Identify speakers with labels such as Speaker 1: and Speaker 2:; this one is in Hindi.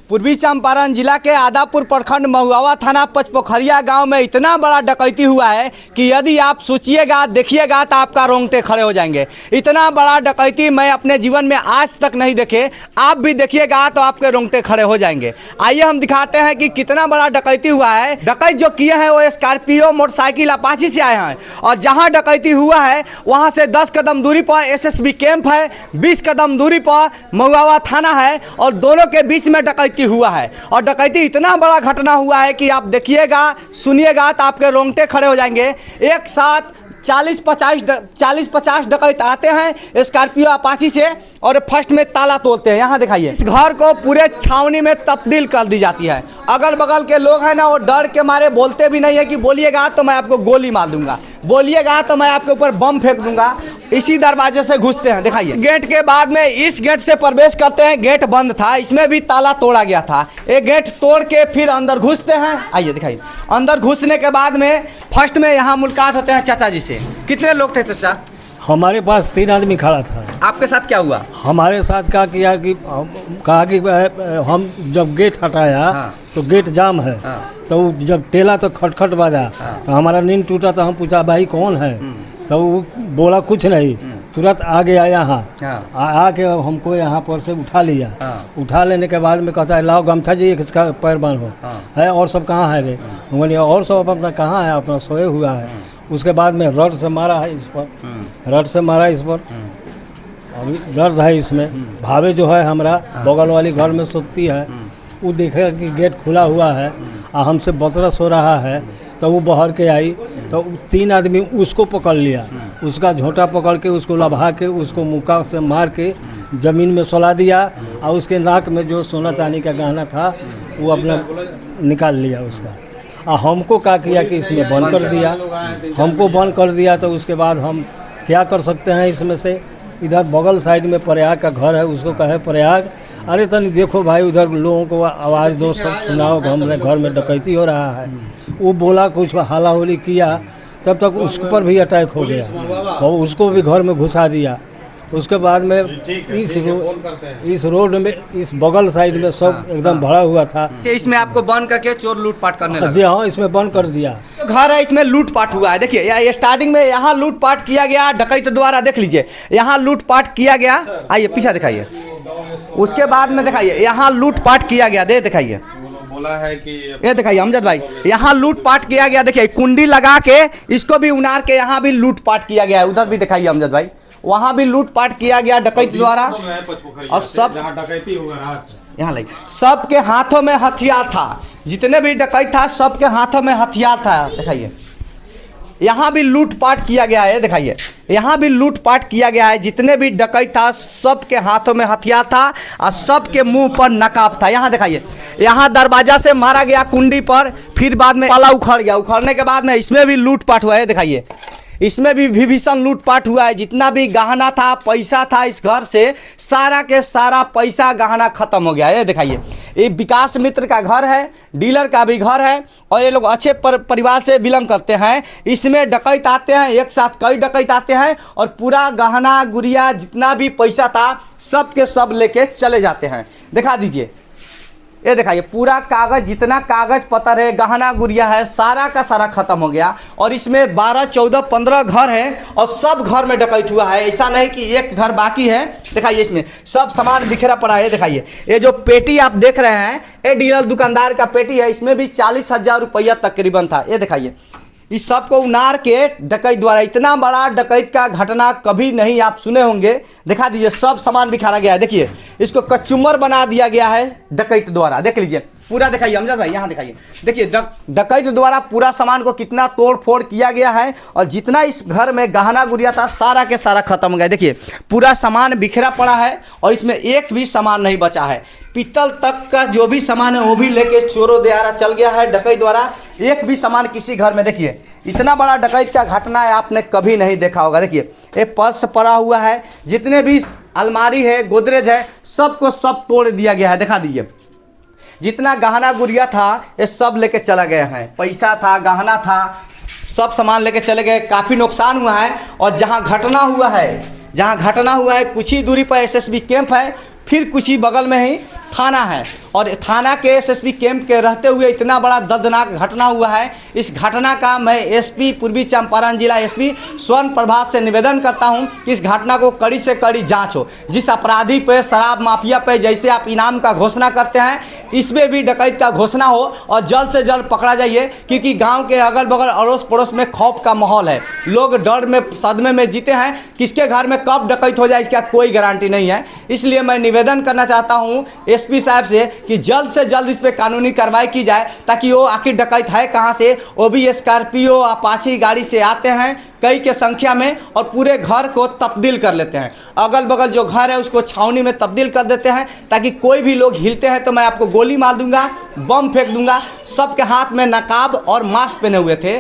Speaker 1: पूर्वी चंपारण जिला के आदापुर प्रखंड महुआवा थाना पचपोखरिया गांव में इतना बड़ा डकैती हुआ है कि यदि आप सोचिएगा देखिएगा तो आपका रोंगटे खड़े हो जाएंगे। इतना बड़ा डकैती मैं अपने जीवन में आज तक नहीं देखे, आप भी देखिएगा तो आपके रोंगटे खड़े हो जाएंगे। आइए हम दिखाते हैं कि कितना बड़ा डकैती हुआ है। डकैत जो किए हैं वो स्कॉर्पियो मोटरसाइकिल अपाची से आए हैं और जहाँ डकैती हुआ है वहाँ से 10 कदम दूरी पर एसएसबी कैंप है, 20 कदम दूरी पर महुआवा थाना है और दोनों के बीच में डकैती हुआ है। और डकैती इतना बड़ा घटना हुआ है कि आप देखिएगा सुनिएगा तो आपके रोंगटे खड़े हो जाएंगे। एक साथ 40-50 डकैत आते हैं स्कॉर्पियो अपाची से और फर्स्ट में ताला तोड़ते हैं। यहाँ दिखाइए, इस घर को पूरे छावनी में तब्दील कर दी जाती है। अगल बगल के लोग हैं ना वो डर के मारे बोलते भी नहीं है कि बोलिएगा तो मैं आपको गोली मार दूंगा, बोलिएगा तो मैं आपके ऊपर बम फेंक दूंगा। इसी दरवाजे से घुसते हैं। दिखाइए, इस गेट के बाद में इस गेट से प्रवेश करते हैं। गेट बंद था, इसमें भी ताला तोड़ा गया था। एक गेट तोड़ के फिर अंदर घुसते हैं। आइए दिखाइए, अंदर घुसने के बाद में फर्स्ट में यहाँ मुलाकात होते हैं चाचा जी से। कितने लोग थे चाचा?
Speaker 2: हमारे पास 3 आदमी खड़ा था।
Speaker 1: आपके साथ क्या हुआ?
Speaker 2: हमारे साथ क्या किया कि कहा कि हम जब गेट हटाया तो गेट जाम है। तो जब टेला तो खटखट बाजा तो हमारा नींद टूटा। तो हम पूछा भाई कौन है? तो वो बोला कुछ नहीं, तुरंत आ गया यहाँ। आके हमको यहाँ पर से उठा लिया। उठा लेने के बाद में कहता है लाओ गमछा जी इसका पैर बांधो है। और सब कहाँ है रे? हम बोले और सब अपना कहाँ है, अपना सोए हुआ है। उसके बाद में रड से मारा है इस पर, रड से मारा इस पर। अभी दर्द है इसमें। भावे जो है हमारा बगल वाली घर में सोती है, वो देखेगा कि गेट खुला हुआ है और हमसे बतरस हो रहा है। तो वो बाहर के आई तो 3 आदमी उसको पकड़ लिया, उसका झोंटा पकड़ के उसको लभा के उसको मुक्का से मार के ज़मीन में सुला दिया और उसके नाक में जो सोना चांदी का गहना था वो अपना निकाल लिया उसका। और हमको क्या किया कि इसमें बंद कर दिया। हमको बंद कर दिया तो उसके बाद हम क्या कर सकते हैं इसमें से? इधर बगल साइड में प्रयाग का घर है, उसको कहे प्रयाग अरे तनी देखो भाई उधर लोगों को आवाज़ दो, सब सुनाओ हमारे घर में डकैती हो रहा है। वो बोला कुछ हाला होली किया, तब तक उस पर भी अटैक हो गया और उसको भी घर में घुसा दिया। उसके बाद में इस रोड में इस बगल साइड में सब एकदम भरा हुआ था।
Speaker 1: इसमें आपको बंद करके चोर लूटपाट करने लगे?
Speaker 2: जी हाँ, इसमें बंद कर दिया।
Speaker 1: घर है, इसमें लूटपाट हुआ है। देखिए स्टार्टिंग में यहाँ लूटपाट किया गया डकैत द्वारा। देख लीजिए यहाँ लूटपाट किया गया। आइए पीछे दिखाइए। उसके बाद में दिखाइए यहाँ लूटपाट किया गया। दिखाइए
Speaker 3: बोला है कि
Speaker 1: ये दिखाइए अमजद भाई, यहाँ लूटपाट किया गया। देखिए कुंडी लगा के इसको भी उनार के यहाँ भी लूटपाट किया गया है। उधर भी दिखाइए अमजद भाई, वहाँ भी लूटपाट किया गया डकैत द्वारा। और सब
Speaker 3: डकैती हुआ
Speaker 1: यहाँ लगे, सबके हाथों में हथियार था। जितने भी डकैत था सबके हाथों में हथियार था। दिखाइए यहाँ भी लूटपाट किया गया है। दिखाइए यहाँ भी लूटपाट किया गया है। जितने भी डकैत था सबके हाथों में हथियार था और सबके मुंह पर नकाब था। यहाँ दिखाइए, यहाँ दरवाजा से मारा गया कुंडी पर, फिर बाद में ताला उखड़ गया। उखड़ने के बाद में इसमें भी लूटपाट हुआ है। दिखाइए इसमें भी भीषण लूटपाट हुआ है। जितना भी गहना था पैसा था इस घर से, सारा के सारा पैसा गहना खत्म हो गया है। दिखाइए ये विकास मित्र का घर है, डीलर का भी घर है और ये लोग अच्छे परिवार से बिलोंग करते हैं। इसमें डकैत आते हैं, एक साथ कई डकैत आते हैं और पूरा गहना गुड़िया जितना भी पैसा था सब के सब लेके चले जाते हैं। दिखा दीजिए, ये दिखाइए पूरा कागज, जितना कागज पत्र है गहना गुड़िया है सारा का सारा खत्म हो गया। और इसमें 12, 14, 15 घर हैं और सब घर में डकैत हुआ है। ऐसा नहीं कि एक घर बाकी है। दिखाइए इसमें सब सामान बिखरा पड़ा है। दिखाइए ये जो पेटी आप देख रहे हैं ये डीलर दुकानदार का पेटी है। इसमें भी 40,000 रुपया तकरीबन था। ये दिखाइए इस सब को उनार के डकैत द्वारा। इतना बड़ा डकैत का घटना कभी नहीं आप सुने होंगे। दिखा दीजिए सब सामान बिखारा गया है। देखिए इसको कचूमर बना दिया गया है डकैत द्वारा। देख लीजिए पूरा। दिखाइए अमजद भाई यहाँ दिखाइए, देखिए डकैत द्वारा पूरा सामान को कितना तोड़ फोड़ किया गया है और जितना इस घर में गहना गुड़िया था सारा के सारा खत्म हो गया। देखिए पूरा सामान बिखरा पड़ा है और इसमें एक भी सामान नहीं बचा है। पीतल तक का जो भी सामान है वो भी लेके चोरों द्वारा चल गया है डकैत द्वारा। एक भी सामान किसी घर में, देखिए इतना बड़ा डकैत का घटना है आपने कभी नहीं देखा होगा। देखिए ये पर्स पड़ा हुआ है, जितने भी अलमारी है गोदरेज है सबको सब तोड़ दिया गया है। दिखा दीजिए जितना गहना गुड़िया था ये सब लेके चला गया है। पैसा था, गहना था, सब सामान लेके चले गए। काफ़ी नुकसान हुआ है। और जहाँ घटना हुआ है कुछ ही दूरी पर एसएसबी कैंप है, फिर कुछ ही बगल में ही थाना है और थाना के एसएसपी कैंप के रहते हुए इतना बड़ा दर्दनाक घटना हुआ है। इस घटना का मैं एसपी पूर्वी चंपारण जिला एसपी स्वर्ण प्रभात से निवेदन करता हूं कि इस घटना को कड़ी से कड़ी जांच हो। जिस अपराधी पे, शराब माफिया पे जैसे आप इनाम का घोषणा करते हैं, इसमें भी डकैत का घोषणा हो और जल्द से जल्द पकड़ा जाइए, क्योंकि गाँव के अगल बगल अड़ोस पड़ोस में खौफ का माहौल है। लोग डर में, सदमे में जीते हैं। किसके घर में कब डकैत हो जाए इसका कोई गारंटी नहीं है। इसलिए मैं निवेदन करना चाहता हूं एसपी साहब से कि जल्द से जल्द इस पे कानूनी कार्रवाई की जाए, ताकि वो आखिर डकैत है कहां से। वो भी स्कॉर्पियो अपाची गाड़ी से आते हैं कई के संख्या में और पूरे घर को तब्दील कर लेते हैं। अगल बगल जो घर है उसको छावनी में तब्दील कर देते हैं, ताकि कोई भी लोग हिलते हैं तो मैं आपको गोली मार दूंगा, बम फेंक दूंगा। सबके हाथ में नकाब और मास्क पहने हुए थे।